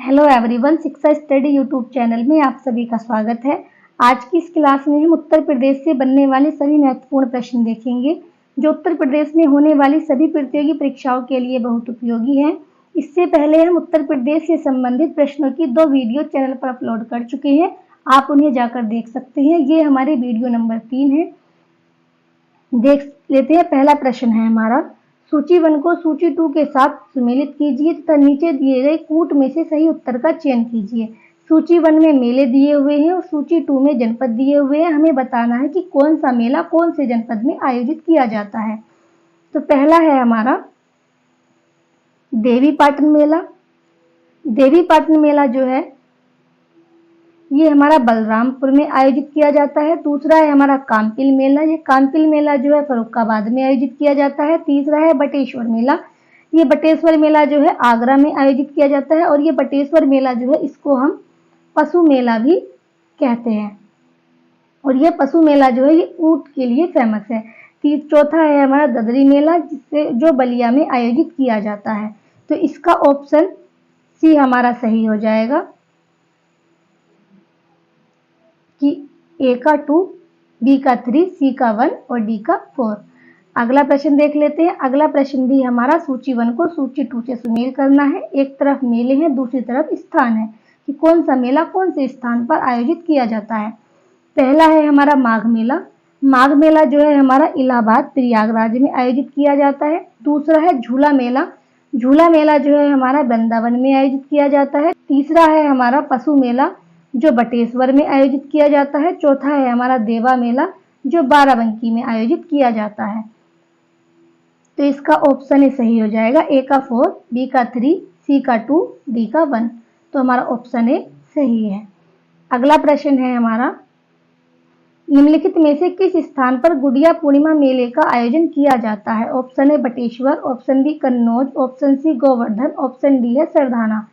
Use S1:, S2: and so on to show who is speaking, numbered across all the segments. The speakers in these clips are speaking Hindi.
S1: हेलो एवरीवन, शिक्षा स्टडी यूट्यूब चैनल में आप सभी का स्वागत है। आज की इस क्लास में हम उत्तर प्रदेश से बनने वाले सभी महत्वपूर्ण प्रश्न देखेंगे जो उत्तर प्रदेश में होने वाली सभी प्रतियोगी परीक्षाओं के लिए बहुत उपयोगी हैं। इससे पहले हम उत्तर प्रदेश से संबंधित प्रश्नों की 2 वीडियो चैनल पर अपलोड कर चुके हैं, आप उन्हें जाकर देख सकते हैं। ये हमारे वीडियो नंबर 3 है। देख लेते हैं। पहला प्रश्न है हमारा, सूची 1 को सूची 2 के साथ सुमेलित कीजिए तथा नीचे दिए गए कूट में से सही उत्तर का चयन कीजिए। सूची 1 में मेले दिए हुए हैं और सूची 2 में जनपद दिए हुए हैं। हमें बताना है कि कौन सा मेला कौन से जनपद में आयोजित किया जाता है। तो पहला है हमारा देवी पाटन मेला। देवी पाटन मेला जो है ये हमारा बलरामपुर में आयोजित किया जाता है। दूसरा है हमारा काम्पिल मेला। ये काम्पिल मेला जो है फर्रुखाबाद में आयोजित किया जाता है। तीसरा है बटेश्वर मेला। ये बटेश्वर मेला जो है आगरा में आयोजित किया जाता है और ये बटेश्वर मेला जो है इसको हम पशु मेला भी कहते हैं और ये पशु मेला जो है ये ऊंट के लिए फेमस है। चौथा है हमारा ददरी मेला जो बलिया में आयोजित किया जाता है। तो इसका ऑप्शन सी हमारा सही हो जाएगा कि ए का 2, बी का 3, सी का 1 और डी का 4। अगला प्रश्न देख लेते हैं। अगला प्रश्न भी हमारा सूची 1 को सूची 2 से सुमेल करना है। एक तरफ मेले हैं, दूसरी तरफ स्थान है कि कौन सा मेला कौन से स्थान पर आयोजित किया जाता है। पहला है हमारा माघ मेला। माघ मेला जो है हमारा इलाहाबाद प्रयागराज में आयोजित किया जाता है। दूसरा है झूला मेला। झूला मेला जो है हमारा वृंदावन में आयोजित किया जाता है। तीसरा है हमारा पशु मेला जो बटेश्वर में आयोजित किया जाता है। चौथा है हमारा देवा मेला जो बाराबंकी में आयोजित किया जाता है। तो इसका ऑप्शन ए सही हो जाएगा, ए का 4, बी का 3, सी का 2, डी का 1। तो हमारा ऑप्शन ए सही है। अगला प्रश्न है हमारा, निम्नलिखित में से किस स्थान पर गुड़िया पूर्णिमा मेले का आयोजन किया जाता है। Option A Bateshwar, option B Kannauj, option C Govardhan, option D है सरधाना।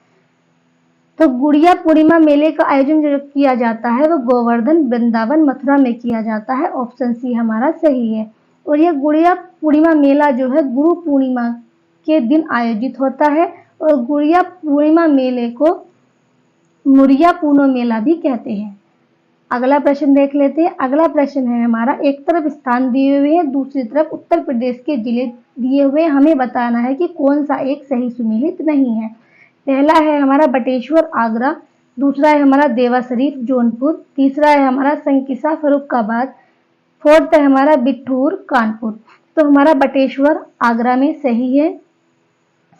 S1: तो गुड़िया पूर्णिमा मेले का आयोजन जो किया जाता है वो गोवर्धन, वृंदावन, मथुरा में किया जाता है। ऑप्शन सी हमारा सही है। और यह गुड़िया पूर्णिमा मेला जो है गुरु पूर्णिमा के दिन आयोजित होता है और गुड़िया पूर्णिमा मेले को मुरिया पूर्णो मेला भी कहते हैं। अगला प्रश्न देख लेते हैं। अगला प्रश्न है हमारा, एक तरफ स्थान दिए हुए हैं, दूसरी तरफ उत्तर प्रदेश के जिले दिए हुए हैं। हमें बताना है कि कौन सा एक सही सुमेलित नहीं है। पहला है हमारा बटेश्वर आगरा, दूसरा है हमारा देवा शरीफ जौनपुर, तीसरा है हमारा संकिसा फर्रुखाबाद, फोर्थ है हमारा बिठूर कानपुर। तो हमारा बटेश्वर आगरा में सही है,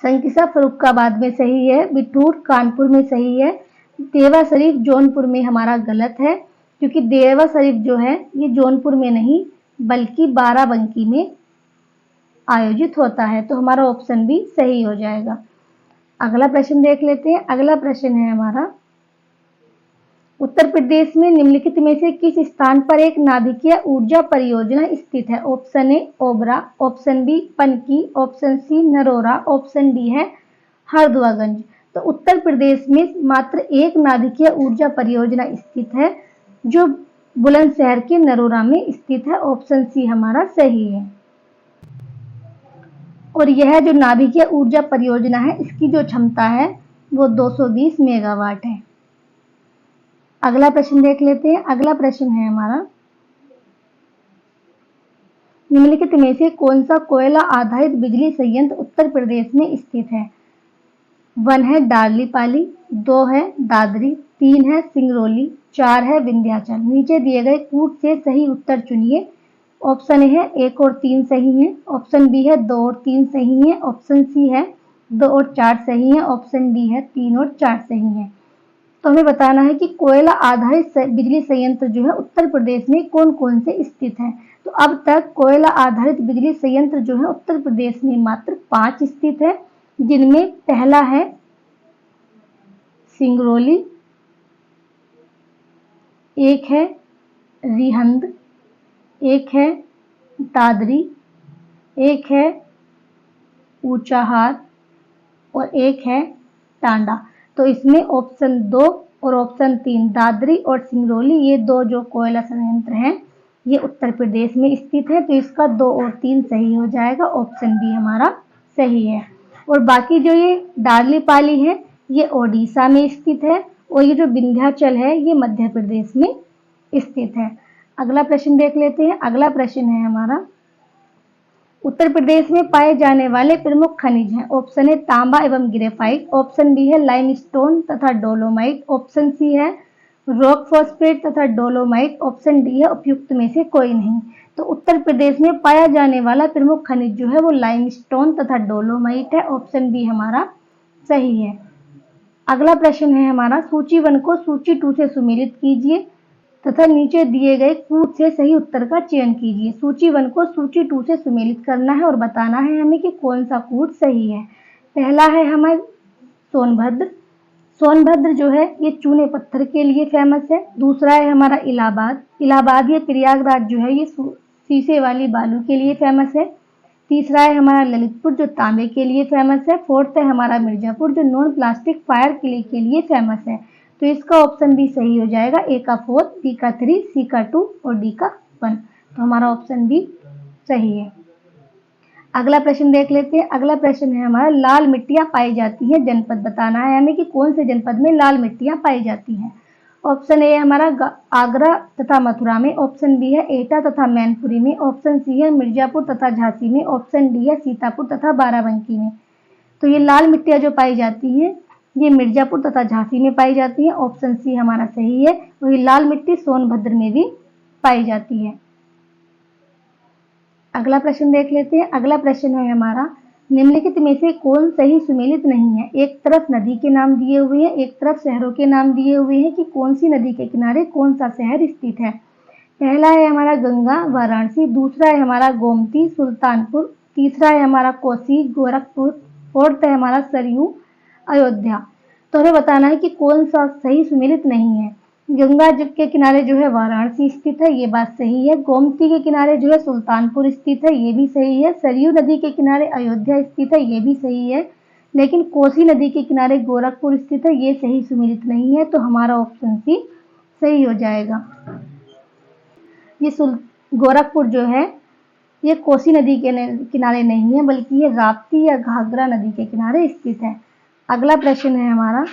S1: संकिसा फर्रुखाबाद में सही है, बिठूर कानपुर में सही है, देवा शरीफ जौनपुर में हमारा गलत है क्योंकि देवा शरीफ जो है ये जौनपुर में नहीं बल्कि बाराबंकी में आयोजित होता है। तो हमारा ऑप्शन भी सही हो जाएगा। अगला प्रश्न देख लेते हैं। अगला प्रश्न है हमारा, उत्तर प्रदेश में निम्नलिखित में से किस स्थान पर एक नाभिकीय ऊर्जा परियोजना स्थित है। Option A Obra, option B Panki, option C Narora, option D है हरदुआगंज। तो उत्तर प्रदेश में मात्र एक नाभिकीय ऊर्जा परियोजना स्थित है जो बुलंदशहर के नरोरा में स्थित है। ऑप्शन सी हमारा सही है। और यह जो नाभिकीय ऊर्जा परियोजना है इसकी जो क्षमता है वो 220 मेगावाट है। अगला प्रश्न देख लेते हैं। अगला प्रश्न है हमारा, निम्नलिखित में से कौन सा कोयला आधारित बिजली संयंत्र उत्तर प्रदेश में स्थित है। 1 है डार्लीपाली, 2 है दादरी, 3 है सिंगरौली, 4 है विंध्याचल। नीचे दिए गए कूट से सही उत्तर चुनिए। ऑप्शन ए है 1 और 3 सही है, ऑप्शन बी है 2 और 3 सही है, ऑप्शन सी है 2 और 4 सही है, ऑप्शन डी है 3 और 4 सही है। तो हमें बताना है कि कोयला आधारित बिजली संयंत्र जो है उत्तर प्रदेश में कौन कौन से स्थित है। तो अब तक कोयला आधारित बिजली संयंत्र जो है उत्तर प्रदेश में मात्र 5 स्थित है, जिनमें पहला है सिंगरौली, एक है रिहंद, एक है दादरी, एक है ऊंचाहार और एक है टांडा। तो इसमें ऑप्शन 2 और ऑप्शन 3 दादरी और सिंगरौली ये 2 जो कोयला संयंत्र हैं ये उत्तर प्रदेश में स्थित है। तो इसका 2 और 3 सही हो जाएगा। ऑप्शन बी हमारा सही है। और बाकी जो ये डार्लीपाली है ये ओडिशा में स्थित है और ये जो विंध्याचल है ये मध्य प्रदेश में स्थित है। अगला प्रश्न देख लेते हैं। अगला प्रश्न है हमारा, उत्तर प्रदेश में पाए जाने वाले प्रमुख खनिज हैं। ऑप्शन है तांबा एवं ग्रेफाइट, ऑप्शन बी है लाइमस्टोन तथा डोलोमाइट, ऑप्शन सी है रॉक फॉस्फेट तथा डोलोमाइट, ऑप्शन डी है उपयुक्त में से कोई नहीं। तो उत्तर प्रदेश में पाया जाने वाला प्रमुख खनिज जो है वो लाइमस्टोन तथा डोलोमाइट है। ऑप्शन बी हमारा सही है। अगला प्रश्न है हमारा, सूची 1 को सूची 2 से सुमेलित कीजिए तथा नीचे दिए गए कूट से सही उत्तर का चयन कीजिए। सूची 1 को सूची 2 से सुमेलित करना है और बताना है हमें कि कौन सा कूट सही है। पहला है हमारा सोनभद्र। सोनभद्र जो है ये चूने पत्थर के लिए फेमस है। दूसरा है हमारा इलाहाबाद। इलाहाबाद ये प्रयागराज जो है ये शीशे वाली बालू के लिए फेमस है। तीसरा है हमारा ललितपुर जो तांबे के लिए फेमस है। फोर्थ है हमारा मिर्जापुर जो नॉन प्लास्टिक फायर क्ले के लिए फेमस है। तो इसका ऑप्शन बी सही हो जाएगा। ए का 4, बी का 3, सी का 2 और डी का 1। तो हमारा ऑप्शन बी सही है। अगला प्रश्न देख लेते हैं। अगला प्रश्न है हमारा, लाल मिट्टियां पाई जाती हैं, जनपद बताना है हमें कि कौन से जनपद में लाल मिट्टियां पाई जाती हैं। ऑप्शन ए हमारा आगरा तथा मथुरा में, ऑप्शन बी है एटा तथा मैनपुरी में, ऑप्शन सी है मिर्जापुर तथा झांसी में, ऑप्शन डी है सीतापुर तथा बाराबंकी में। तो ये लाल मिट्टियां जो पाई जाती हैं ये मिर्जापुर तथा झांसी में पाई जाती है। ऑप्शन सी हमारा सही है। और ये लाल मिट्टी सोनभद्र में भी पाई जाती है। अगला प्रश्न देख लेते हैं। अगला प्रश्न है हमारा, निम्नलिखित में से कौन सही सुमेलित नहीं है। एक तरफ नदी के नाम दिए हुए हैं, एक तरफ शहरों के नाम दिए हुए हैं कि कौन सी नदी के किनारे कौन सा शहर स्थित है। पहला है हमारा गंगा वाराणसी, दूसरा है हमारा गोमती सुल्तानपुर, तीसरा है हमारा कोसी गोरखपुर, फोर्थ है हमारा सरयू अयोध्या। तो हमें बताना है कि कौन सा सही सुमेलित नहीं है। गंगा जी के किनारे जो है वाराणसी स्थित है, ये बात सही है। गोमती के किनारे जो है सुल्तानपुर स्थित है, ये भी सही है। सरयू नदी के किनारे अयोध्या स्थित है, ये भी सही है। लेकिन कोसी नदी के किनारे गोरखपुर स्थित है, ये सही सुमेलित नहीं है। तो हमारा ऑप्शन सी सही हो जाएगा। ये गोरखपुर जो है ये कोसी नदी के किनारे नहीं है, बल्कि ये राप्ती या घाघरा नदी के किनारे स्थित है। अगला प्रश्न है हमारा,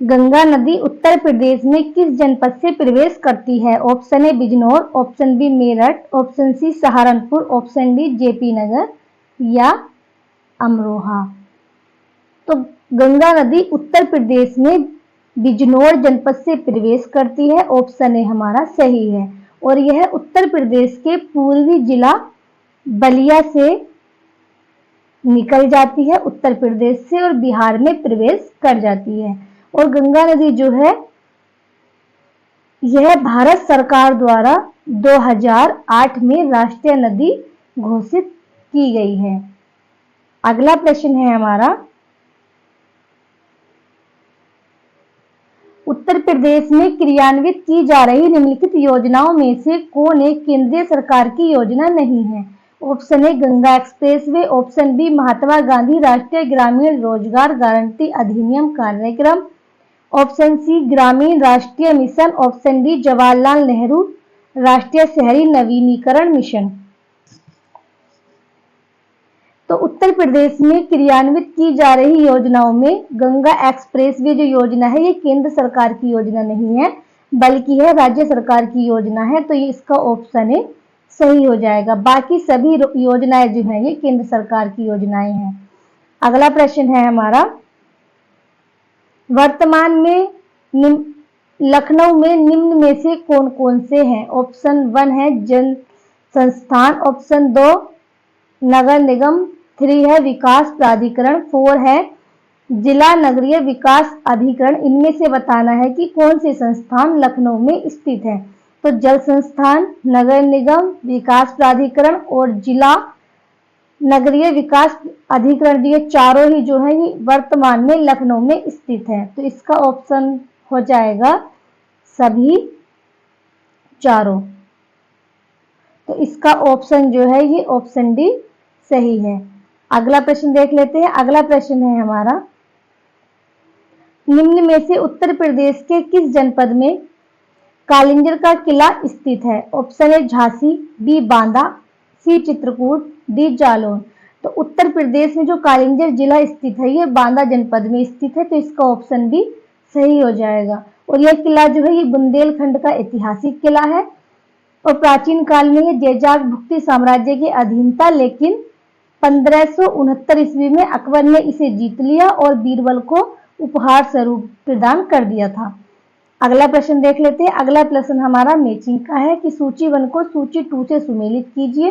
S1: गंगा नदी उत्तर प्रदेश में किस जनपद से प्रवेश करती है। Option A Bijnor, option B Meerut, option C Saharanpur, option D JP Nagar या अमरोहा। तो गंगा नदी उत्तर प्रदेश में बिजनौर जनपद से प्रवेश करती है। ऑप्शन ए हमारा सही है। और यह उत्तर प्रदेश के पूर्वी जिला बलिया से निकल जाती है उत्तर प्रदेश से और बिहार में प्रवेश कर जाती है। और गंगा नदी जो है यह भारत सरकार द्वारा 2008 में राष्ट्रीय नदी घोषित की गई है। अगला प्रश्न है हमारा, उत्तर प्रदेश में क्रियान्वित की जा रही निम्नलिखित योजनाओं में से कौन एक केंद्रीय सरकार की योजना नहीं है। Option A Ganga expressway, option B Mahatma Gandhi Rashtriya Gramin रोजगार गारंटी अधिनियम कार्यक्रम, ऑप्शन सी ग्रामीण राष्ट्रीय mission, option D Jawaharlal Nehru राष्ट्रीय शहरी नवीनीकरण मिशन। तो उत्तर प्रदेश में क्रियान्वित की जा रही योजनाओं में गंगा एक्सप्रेसवे जो योजना है ये केंद्र सरकार की योजना नहीं है, बल्कि है राज्य सरकार की योजना है। तो ये इसका ऑप्शन है सही हो जाएगा। बाकी सभी योजनाएं जो हैं ये केंद्र सरकार की योजनाएं हैं। अगला प्रश्न है हमारा, वर्तमान में लखनऊ में निम्न में से कौन कौन से हैं। ऑप्शन 1 है जन संस्थान, ऑप्शन 2 नगर निगम, 3 है विकास प्राधिकरण, 4 है जिला नगरीय विकास अधिकरण। इनमें से बताना है कि कौन से संस्थान लखनऊ में स्थित है। तो जल संस्थान, नगर निगम, विकास प्राधिकरण और जिला नगरीय विकास अधिकरण, ये चारों ही जो है ये वर्तमान में लखनऊ में स्थित है। तो इसका ऑप्शन हो जाएगा सभी चारों। तो इसका ऑप्शन जो है ये ऑप्शन डी सही है। अगला प्रश्न देख लेते हैं। अगला प्रश्न है हमारा, निम्न में से उत्तर प्रदेश के किस जनपद में कालिंजर का किला स्थित है। ऑप्शन है झांसी, बी बांदा, सी चित्रकूट, डी जालौन। तो उत्तर प्रदेश में जो कालिंजर जिला स्थित है ये बांदा जनपद में स्थित है, तो इसका ऑप्शन भी सही हो जाएगा। और यह किला जो है ये बुंदेलखंड का ऐतिहासिक किला है और प्राचीन काल में ये जेजाग भुक्ती साम्राज्य के अधीन था, लेकिन 1569 ईस्वी में अकबर ने इसे जीत लिया और बीरबल को उपहार स्वरूप प्रदान कर दिया था। अगला प्रश्न देख लेते हैं। अगला प्रश्न हमारा मैचिंग का है कि सूची 1 को सूची 2 से सुमेलित कीजिए।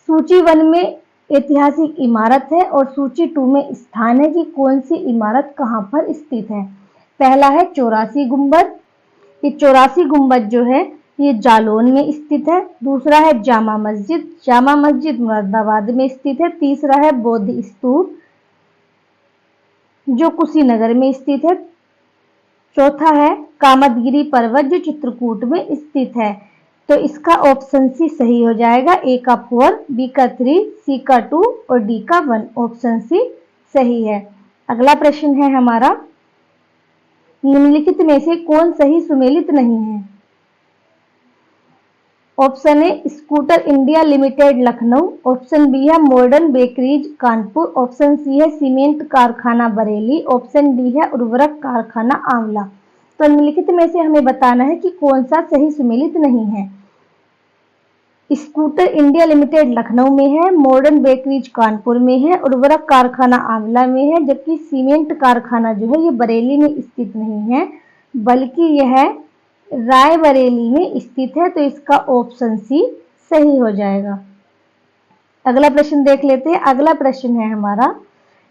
S1: सूची 1 में ऐतिहासिक इमारत है और सूची 2 में स्थान है कि कौन सी इमारत कहां पर स्थित है। पहला है 84 गुंबद। ये 84 गुंबद जो है ये जालौन में स्थित है। दूसरा है जामा मस्जिद। जामा मस्जिद मुरादाबाद में स्थित है। तीसरा है बौद्ध स्तूप जो कुशीनगर में स्थित है। चौथा है कामदगिरी पर्वत जो चित्रकूट में स्थित है। तो इसका ऑप्शन सी सही हो जाएगा। ए का 4, बी का 3, सी का 2 और डी का 1। ऑप्शन सी सही है। अगला प्रश्न है हमारा, निम्नलिखित में से कौन सही सुमेलित नहीं है। Option A Scooter India Limited Lucknow. Option B है Modern Bakeries Kanpur. Option C है सीमेंट कारखाना बरेली। ऑप्शन डी है उर्वरक कारखाना आंवला। तो निम्नलिखित में से हमें बताना है कि कौन सा सही सुमेलित नहीं है। स्कूटर इंडिया लिमिटेड लखनऊ में है, मॉडर्न बेकरीज कानपुर में है, उर्वरक कारखाना आंवला में है, जबकि सीमेंट कारखाना जो है ये बरेली में स्थित नहीं है बल्कि यह रायबरेली में स्थित है। तो इसका ऑप्शन सी सही हो जाएगा। अगला प्रश्न देख लेते हैं। अगला प्रश्न है हमारा,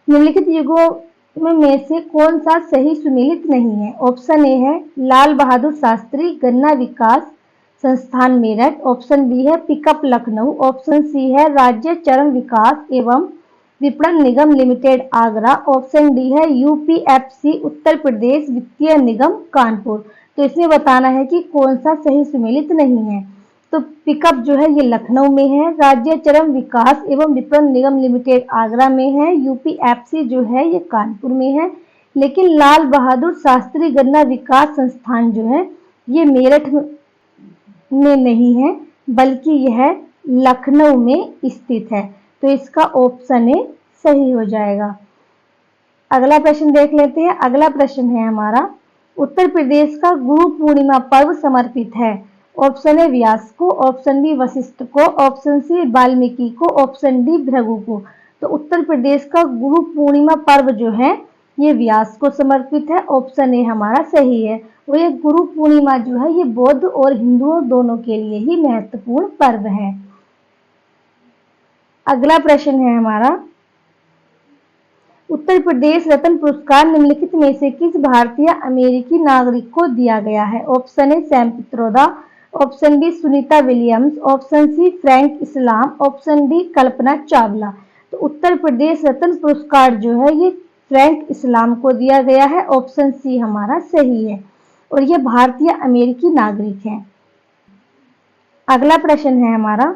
S1: निम्नलिखित युगों में से कौन सा सही सुमेलित नहीं है। ऑप्शन ए है लाल बहादुर शास्त्री गन्ना विकास संस्थान मेरठ। ऑप्शन बी है पिकअप लखनऊ। ऑप्शन सी है राज्य चरम विकास एवं विपणन निगम लिमिटेड आगरा। ऑप्शन डी है यूपीएफसी उत्तर प्रदेश वित्तीय निगम कानपुर। तो इसमें बताना है कि कौन सा सही सुमेलित नहीं है। तो पिकअप जो है ये लखनऊ में है, राज्य चरम विकास एवं विपणन निगम लिमिटेड आगरा में है, यूपीएफसी जो है ये कानपुर में है, लेकिन लाल बहादुर शास्त्री गन्ना विकास संस्थान जो है ये मेरठ में नहीं है बल्कि यह लखनऊ में स्थित है। तो इसका ऑप्शन ए सही हो जाएगा। अगला प्रश्न देख लेते हैं। अगला प्रश्न है हमारा, उत्तर प्रदेश का गुरु पूर्णिमा पर्व समर्पित है। ऑप्शन ए व्यास को। ऑप्शन बी वशिष्ठ को। ऑप्शन सी वाल्मीकि को। ऑप्शन डी भृगु को। तो उत्तर प्रदेश का गुरु पूर्णिमा पर्व जो है ये व्यास को समर्पित है। ऑप्शन ए हमारा सही है। और ये गुरु पूर्णिमा जो है ये बौद्ध और हिंदुओं दोनों के लिए ही महत्वपूर्ण पर्व है। अगला प्रश्न है हमारा, उत्तर प्रदेश रत्न पुरस्कार निम्नलिखित में से किस भारतीय अमेरिकी नागरिक को दिया गया है। Option A Sam Pitroda. Option B Sunita Williams. Option C Frank Islam. Option D Kalpana Chawla. तो उत्तर प्रदेश रत्न पुरस्कार जो है ये फ्रैंक इस्लाम को दिया गया है। ऑप्शन सी हमारा सही है और ये भारतीय अमेरिकी नागरिक है। अगला प्रश्न है हमारा,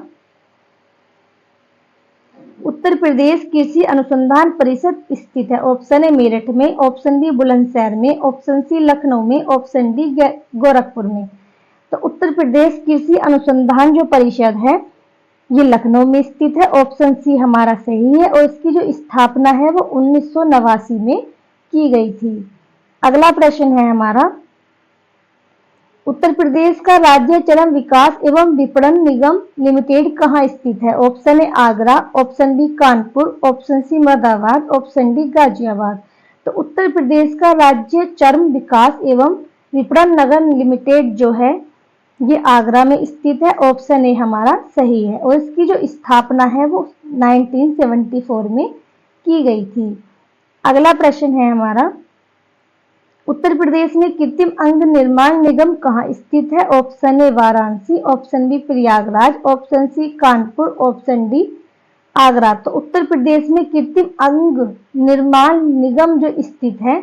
S1: उत्तर प्रदेश कृषि अनुसंधान परिषद स्थित है। ऑप्शन ए मेरठ में। ऑप्शन बी बुलंदशहर में। ऑप्शन सी लखनऊ में। ऑप्शन डी गोरखपुर में। तो उत्तर प्रदेश कृषि अनुसंधान जो परिषद है ये लखनऊ में स्थित है। ऑप्शन सी हमारा सही है और इसकी जो स्थापना है वो 1989 में की गई थी। अगला प्रश्न है हमारा, उत्तर प्रदेश का राज्य चरम विकास एवं विपणन निगम लिमिटेड कहाँ स्थित है। Option A Agra. Option B Kanpur. Option C Moradabad. Option D Ghaziabad. तो उत्तर प्रदेश का राज्य चरम विकास एवं विपणन निगम लिमिटेड जो है ये आगरा में स्थित है। ऑप्शन ए हमारा सही है और इसकी जो स्थापना है वो 1974 में की गई थी। अगला प्रश्न है हमारा, उत्तर प्रदेश में कृत्रिम अंग निर्माण निगम कहाँ स्थित है। Option A Varanasi. Option B Prayagraj. Option C Kanpur. Option D Agra. तो उत्तर प्रदेश में कृत्रिम अंग निर्माण निगम जो स्थित है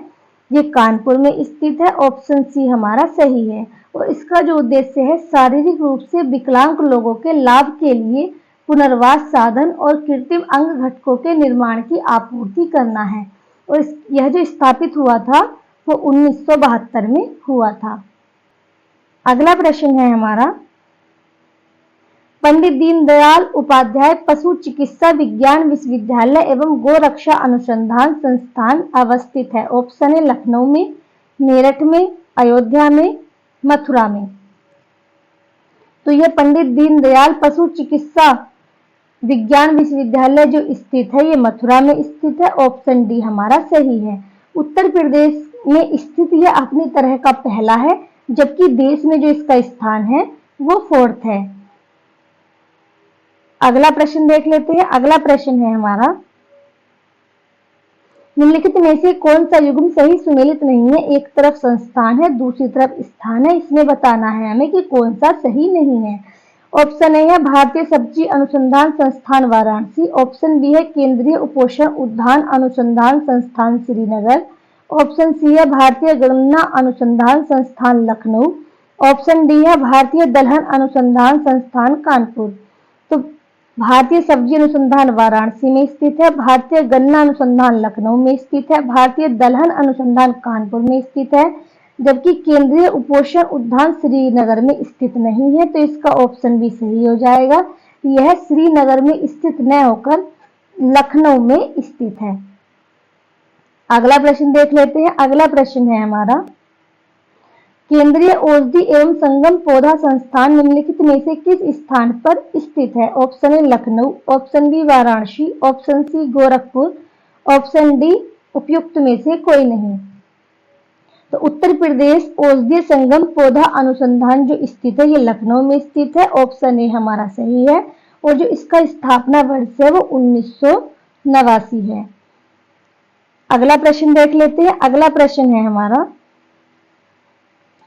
S1: ये कानपुर में स्थित है। ऑप्शन सी हमारा सही है और इसका जो उद्देश्य है शारीरिक रूप से विकलांग लोगों के लाभ के लिए पुनर्वास साधन और कृत्रिम अंग घटकों के निर्माण की आपूर्ति करना है और यह जो स्थापित हुआ था वो 1972 में हुआ था। अगला प्रश्न है हमारा, पंडित दीनदयाल उपाध्याय पशु चिकित्सा विज्ञान विश्वविद्यालय एवं गोरक्षा अनुसंधान संस्थान अवस्थित है? ऑप्शन है लखनऊ में, मेरठ में, अयोध्या में, मथुरा में। तो यह पंडित दीनदयाल पशु चिकित्सा विज्ञान विश्वविद्यालय जो स्थित है ये मथुरा में स्थित है। ऑप्शन डी हमारा सही है। उत्तर प्रदेश में स्थित यह अपनी तरह का पहला है, जबकि देश में जो इसका स्थान है वो 4th है। अगला प्रश्न देख लेते हैं। अगला प्रश्न है हमारा, निम्नलिखित में से कौन सा युग्म सही सुमेलित नहीं है? एक तरफ संस्थान है, दूसरी तरफ स्थान है, इसमें बताना है हमें कि कौन सा सही नहीं है। ऑप्शन ए है भारतीय सब्जी अनुसंधान संस्थान वाराणसी। ऑप्शन बी है केंद्रीय उपोषण उद्यान अनुसंधान संस्थान श्रीनगर। ऑप्शन सी है भारतीय गन्ना अनुसंधान संस्थान लखनऊ। ऑप्शन डी है भारतीय दलहन अनुसंधान संस्थान कानपुर। तो भारतीय सब्जी अनुसंधान वाराणसी में स्थित है, भारतीय गन्ना अनुसंधान लखनऊ में स्थित है, भारतीय दलहन अनुसंधान कानपुर में स्थित है, जबकि केंद्रीय उपोषण उद्यान श्रीनगर में स्थित नहीं है। तो इसका ऑप्शन भी सही हो जाएगा। यह श्रीनगर में स्थित न होकर लखनऊ में स्थित है। अगला प्रश्न देख लेते हैं। अगला प्रश्न है हमारा, केंद्रीय औषधि एवं संगम पौधा संस्थान निम्नलिखित में से किस स्थान पर स्थित है? Option A Lucknow, option B Varanasi, option C Gorakhpur, option D उपयुक्त में से कोई नहीं। तो उत्तर प्रदेश औषधीय संगम पौधा अनुसंधान जो स्थित है ये लखनऊ में स्थित है। ऑप्शन ए हमारा सही है। और जो इसका स्थापना वर्ष है वो 1989 है। अगला प्रश्न देख लेते हैं। अगला प्रश्न है हमारा,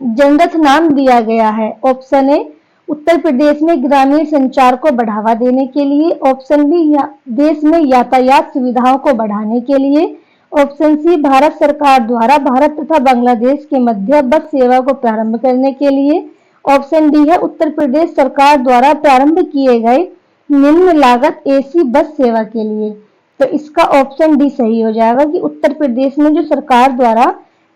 S1: जनरथ नाम दिया गया है। ऑप्शन ए उत्तर प्रदेश में ग्रामीण संचार को बढ़ावा देने के लिए। ऑप्शन बी देश में यातायात सुविधाओं को बढ़ाने के लिए। ऑप्शन सी भारत सरकार द्वारा भारत तथा बांग्लादेश के मध्य बस सेवा को प्रारंभ करने के लिए। ऑप्शन डी है उत्तर प्रदेश सरकार द्वारा प्रारंभ किए गए निम्न लागत एसी बस सेवा के लिए। तो इसका ऑप्शन डी सही हो जाएगा कि उत्तर प्रदेश में जो सरकार द्वारा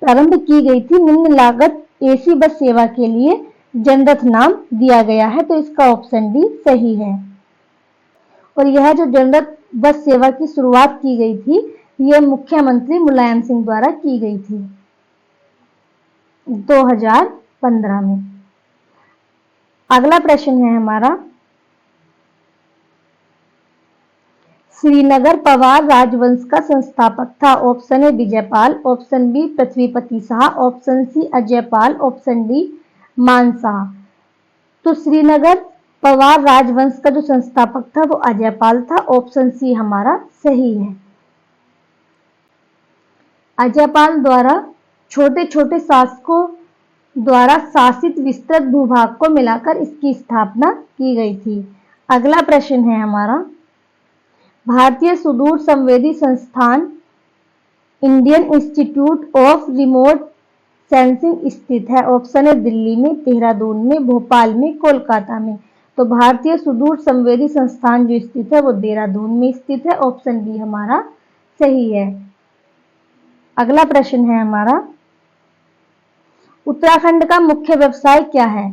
S1: प्रारंभ की गई थी निम्न लागत एसी बस सेवा के लिए जनरथ नाम दिया गया है। तो इसका ऑप्शन डी सही है। और यह जो जनरथ बस सेवा की शुरुआत की गई थी यह मुख्यमंत्री मुलायम सिंह द्वारा की गई थी 2015 में। अगला प्रश्न है हमारा, श्रीनगर पवार राजवंश का संस्थापक था। Option A Vijaypal, option B Prithvipati Shah, option C Ajaypal, option D Manshah. तो श्रीनगर पवार राजवंश का जो संस्थापक था वो अजयपाल था। ऑप्शन सी हमारा सही है। अजयपाल द्वारा छोटे छोटे शासकों द्वारा शासित विस्तृत भूभाग को मिलाकर इसकी स्थापना की गई थी। अगला प्रश्न है हमारा, भारतीय सुदूर संवेदी संस्थान Indian institute of remote sensing स्थित है। ऑप्शन है दिल्ली में, देहरादून में, भोपाल में, कोलकाता में। तो भारतीय सुदूर संवेदी संस्थान जो स्थित है वो देहरादून में स्थित है। ऑप्शन बी हमारा सही है। अगला प्रश्न है हमारा, उत्तराखंड का मुख्य व्यवसाय क्या है?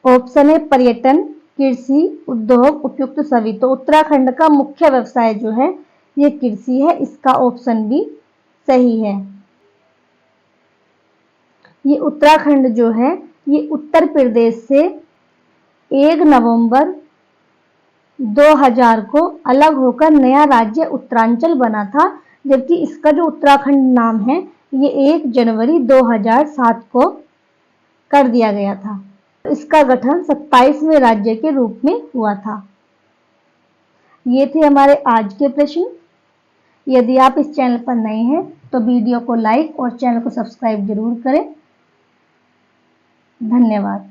S1: ऑप्शन है पर्यटन, कृषि, उद्योग, उपयुक्त सभी। तो उत्तराखंड का मुख्य व्यवसाय जो है ये कृषि है। इसका ऑप्शन बी सही है। ये उत्तराखंड जो है ये उत्तर प्रदेश से 1 नवंबर 2000 को अलग होकर नया राज्य उत्तरांचल बना था, जबकि इसका जो उत्तराखंड नाम है ये 1 जनवरी 2007 को कर दिया गया था। इसका गठन 27वें राज्य के रूप में हुआ था। ये थे हमारे आज के प्रश्न। यदि आप इस चैनल पर नए हैं तो वीडियो को लाइक और चैनल को सब्सक्राइब जरूर करें। धन्यवाद।